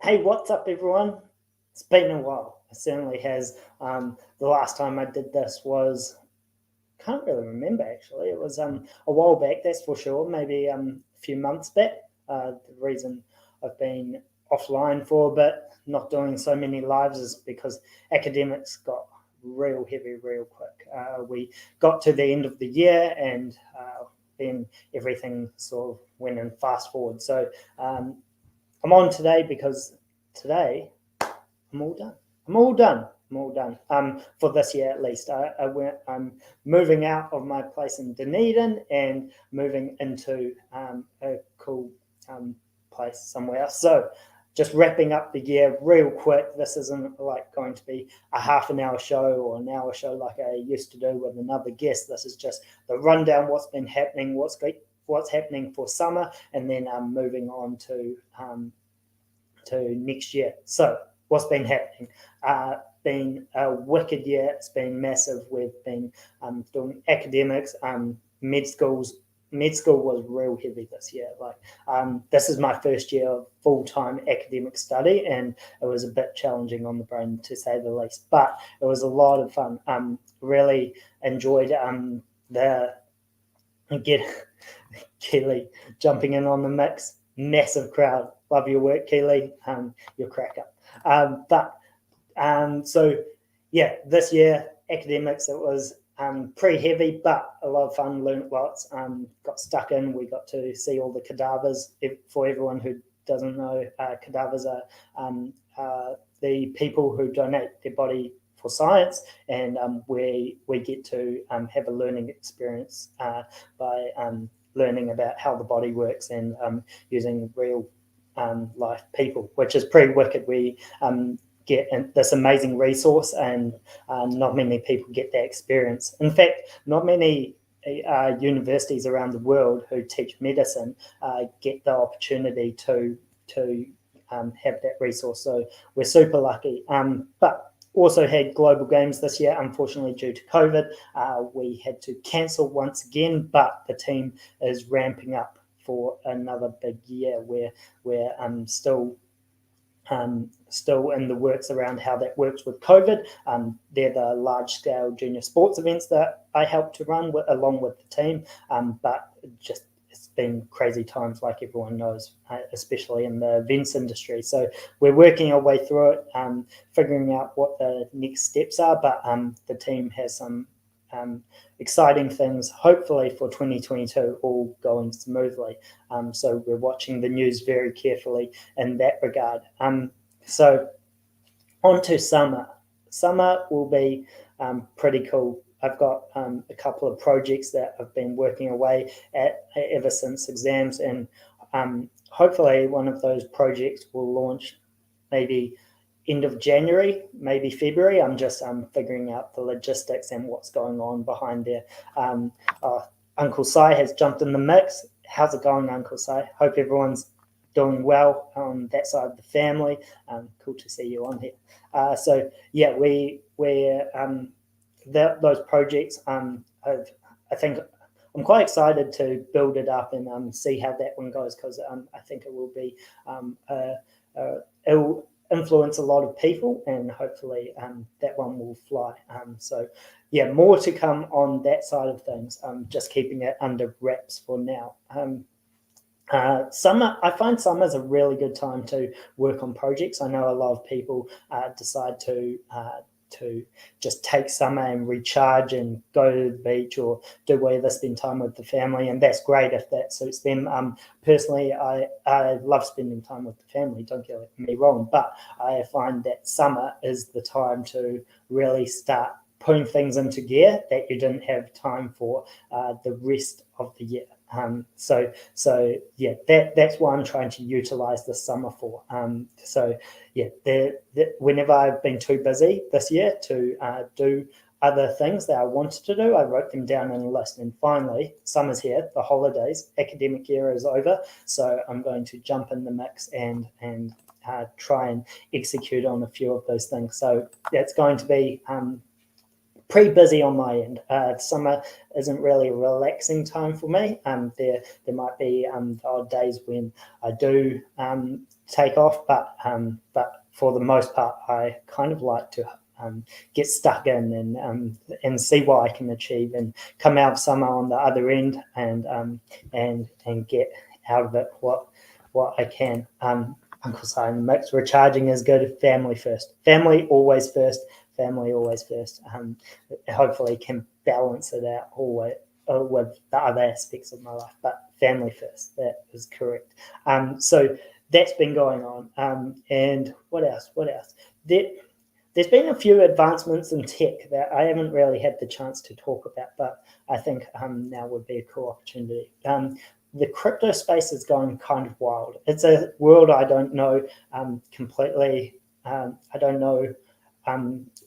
Hey, what's up, everyone? It's been a while. It certainly has. The last time I did this was, can't really remember actually. It was a while back, that's for sure. Maybe a few months back. The reason I've been offline for a bit, not doing so many lives, is because academics got real heavy real quick. We got to the end of the year, and then everything sort of went in fast forward. So I'm on today because today I'm all done. I'm all done. I'm all done. For this year at least. I'm moving out of my place in Dunedin and moving into a cool place somewhere else. So just wrapping up the year real quick. This isn't like going to be a half an hour show or an hour show like I used to do with another guest. This is just the rundown, what's been happening, what's happening for summer, and then moving on to next year. So what's been happening? Been a wicked year. It's been massive. We've been doing academics, med schools. Med school was real heavy this year. This is my first year of full-time academic study, and it was a bit challenging on the brain, to say the least. But it was a lot of fun. Really enjoyed the Keely jumping in on the mix. Massive crowd. Love your work, Keely. You're cracker. So yeah, this year academics, it was pretty heavy, but a lot of fun. Learned lots. Got stuck in. We got to see all the cadavers. For everyone who doesn't know, cadavers are the people who donate their body for science, and we get to have a learning experience by learning about how the body works and using real life people, which is pretty wicked. We get this amazing resource, and not many people get that experience. In fact, not many universities around the world who teach medicine get the opportunity to have that resource. So we're super lucky. But also had global games this year. Unfortunately, due to COVID, we had to cancel once again, but the team is ramping up for another big year where we're still in the works around how that works with COVID. They're the large-scale junior sports events that I help to run along with the team, but just it's been crazy times, like everyone knows, especially in the events industry. So we're working our way through it, figuring out what the next steps are, but the team has some exciting things, hopefully for 2022, all going smoothly. So we're watching the news very carefully in that regard. So on to summer. Summer will be pretty cool. I've got a couple of projects that I've been working away at ever since exams, and hopefully one of those projects will launch maybe end of January, maybe February. I'm just figuring out the logistics and what's going on behind there. Uncle Si has jumped in the mix. How's it going, Uncle Si? Hope everyone's doing well on that side of the family. Cool to see you on here. So yeah, those projects, I think I'm quite excited to build it up and see how that one goes, because I think it will be it will influence a lot of people, and hopefully that one will fly. So yeah, more to come on that side of things. Just keeping it under wraps for now. Summer, I find summer is a really good time to work on projects. I know a lot of people decide to just take summer and recharge and go to the beach or do whatever, spend time with the family, and that's great if that suits them. Personally, I love spending time with the family, don't get me wrong, but I find that summer is the time to really start putting things into gear that you didn't have time for the rest of the year. So yeah, that's what I'm trying to utilize the summer for. So yeah, whenever I've been too busy this year to do other things that I wanted to do, I wrote them down in a list. And finally, summer's here, the holidays, academic year is over. So I'm going to jump in the mix and try and execute on a few of those things. So that's going to be pretty busy on my end. Summer isn't really a relaxing time for me. There might be odd days when I do take off, but for the most part, I kind of like to get stuck in and see what I can achieve and come out of summer on the other end and get out of it what I can. Uncle Si in the mix. Recharging is good. Family first. Family always first. Family always first. Hopefully can balance it out always with the other aspects of my life, but family first. That is correct. So that's been going on. And what else? There's been a few advancements in tech that I haven't really had the chance to talk about, but I think now would be a cool opportunity. The crypto space is going kind of wild. It's a world I don't know completely. I don't know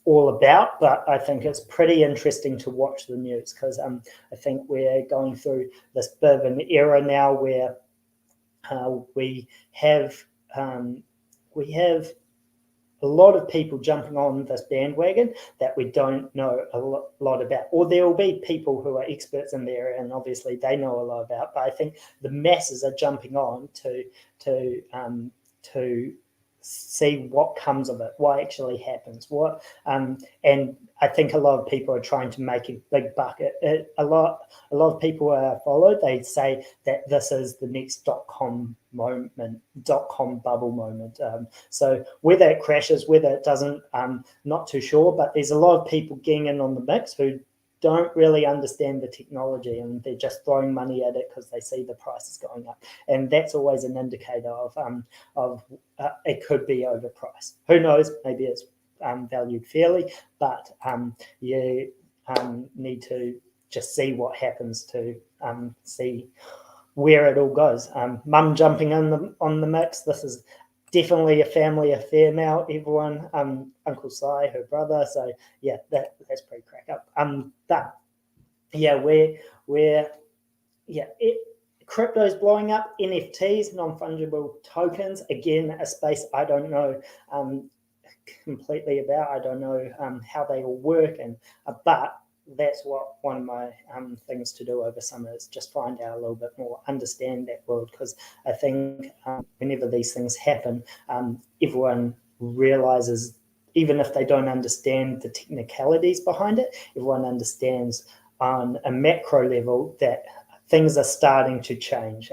all about, but I think it's pretty interesting to watch the news because I think we're going through this bit of an era now where we have a lot of people jumping on this bandwagon that we don't know a lot about, or there will be people who are experts in the area and obviously they know a lot about, but I think the masses are jumping on to see what comes of it, what actually happens, and I think a lot of people are trying to make a big buck. A lot of people I follow, they say that this is the next .com bubble moment. So whether it crashes, whether it doesn't, not too sure. But there's a lot of people getting in on the mix who don't really understand the technology and they're just throwing money at it because they see the prices going up, and that's always an indicator of it could be overpriced. Who knows? Maybe it's valued fairly, but you need to just see what happens to see where it all goes. Mum jumping on the mix. This is definitely a family affair now. Everyone, Uncle Si, her brother. So yeah, that's pretty crack up. But yeah, crypto's blowing up. NFTs, non-fungible tokens. Again, a space I don't know completely about. I don't know how they all work, but that's what one of my things to do over summer is just find out a little bit more, understand that world, because I think whenever these things happen, everyone realizes, even if they don't understand the technicalities behind it, everyone understands on a macro level that things are starting to change.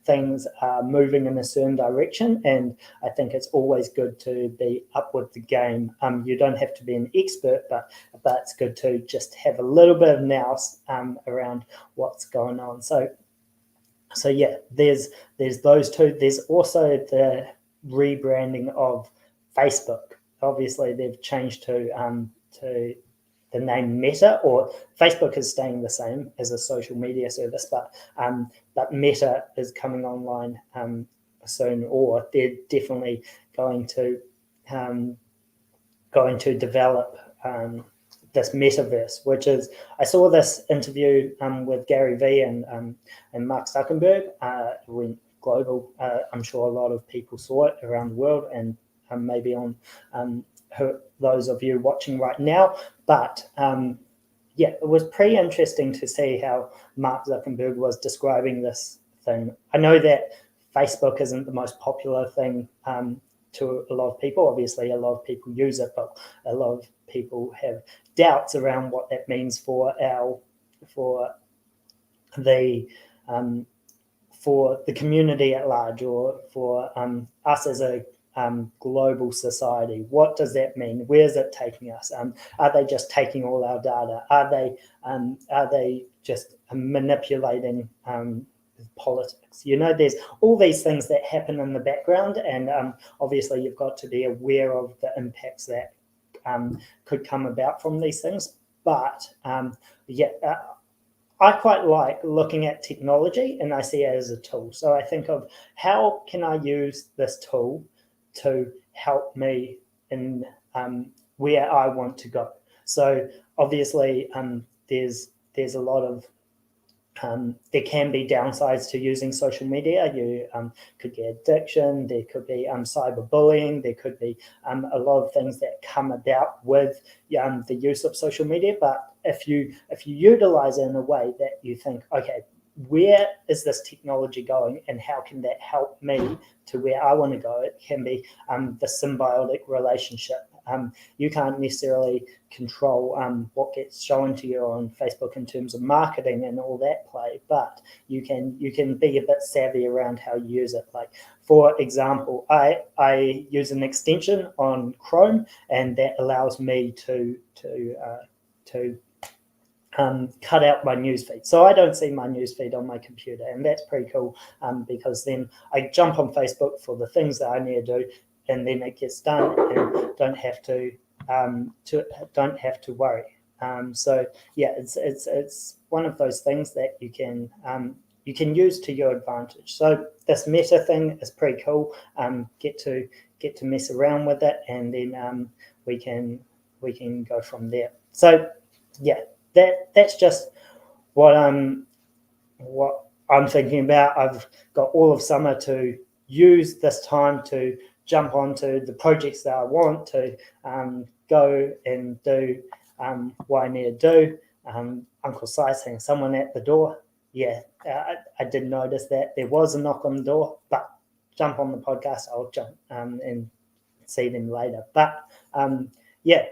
Things are moving in a certain direction, and I think it's always good to be up with the game. You don't have to be an expert, but it's good to just have a little bit of nous around what's going on. So yeah, there's those two. There's also the rebranding of Facebook. Obviously, they've changed to the name Meta, or Facebook is staying the same as a social media service, but Meta is coming online soon, or they're definitely going to develop this metaverse, which is, I saw this interview with Gary Vee and Mark Zuckerberg. It went global. I'm sure a lot of people saw it around the world, and maybe on those of you watching right now. But yeah, it was pretty interesting to see how Mark Zuckerberg was describing this thing. I know that Facebook isn't the most popular thing to a lot of people. Obviously, a lot of people use it, but a lot of people have doubts around what that means for the community at large, or for us as a global society. What does that mean? Where's it taking us? Are they just taking all our data? Are they just manipulating politics? There's all these things that happen in the background, and obviously you've got to be aware of the impacts that could come about from these things. But I quite like looking at technology, and I see it as a tool. So I think of how can I use this tool to help me in where I want to go. So obviously there's a lot of there can be downsides to using social media. You could get addiction, there could be cyberbullying, there could be a lot of things that come about with the use of social media. But if you utilize it in a way that you think, okay, where is this technology going and how can that help me to where I want to go? It can be the symbiotic relationship. You can't necessarily control what gets shown to you on Facebook in terms of marketing and all that play, but you can be a bit savvy around how you use it. Like, for example, I use an extension on Chrome, and that allows me to cut out my newsfeed. So I don't see my newsfeed on my computer, and that's pretty cool because then I jump on Facebook for the things that I need to do, and then it gets done, and don't have to worry. So yeah, it's one of those things that you can use to your advantage. So this Meta thing is pretty cool. Get to mess around with it, and then we can go from there. So yeah, that's just what I'm thinking about. I've got all of summer to use this time to jump onto the projects that I want to go and do what I need to do. Uncle Si saying someone at the door. Yeah, I did notice that there was a knock on the door, but jump on the podcast. I'll jump and see them later. But yeah,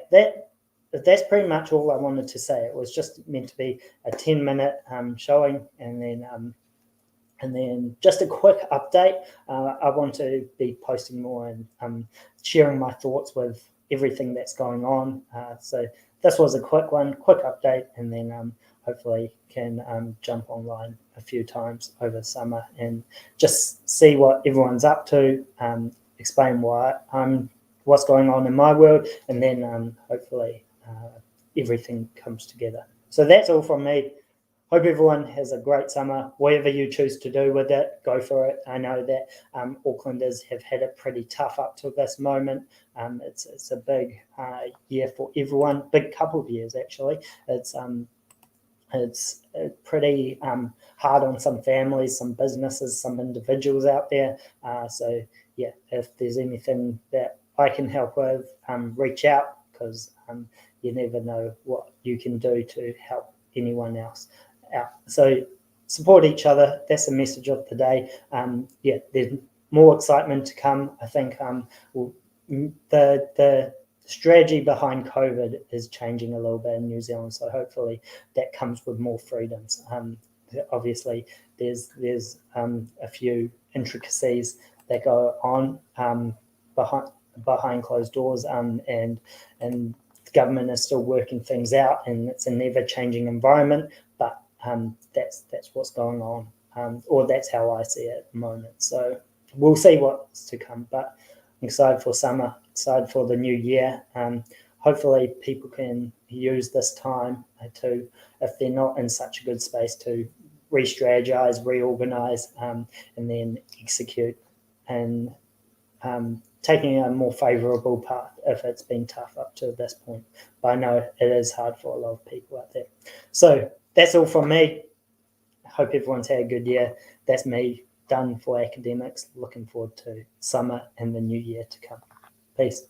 that's pretty much all I wanted to say. It was just meant to be a 10-minute showing, and then just a quick update. I want to be posting more and sharing my thoughts with everything that's going on. So this was a quick update, and then hopefully can jump online a few times over summer and just see what everyone's up to, explain what's going on in my world, and then hopefully everything comes together. So that's all from me. Hope everyone has a great summer. Whatever you choose to do with it, go for it. I know that Aucklanders have had it pretty tough up to this moment. It's a big year for everyone, big couple of years actually. It's pretty hard on some families, some businesses, some individuals out there. So yeah, if there's anything that I can help with, reach out, because you never know what you can do to help anyone else out. So support each other. That's the message of the day. Yeah, there's more excitement to come. I think the strategy behind COVID is changing a little bit in New Zealand. So hopefully that comes with more freedoms. Obviously, there's a few intricacies that go on behind closed doors, and the government is still working things out, and it's a never-changing environment. But that's what's going on, or that's how I see it at the moment. So we'll see what's to come. But I'm excited for summer, excited for the new year. Hopefully people can use this time to, if they're not in such a good space, to re-strategize, reorganize, and then execute, and taking a more favourable path if it's been tough up to this point. But I know it is hard for a lot of people out there. So that's all from me. I hope everyone's had a good year. That's me done for academics. Looking forward to summer and the new year to come. Peace.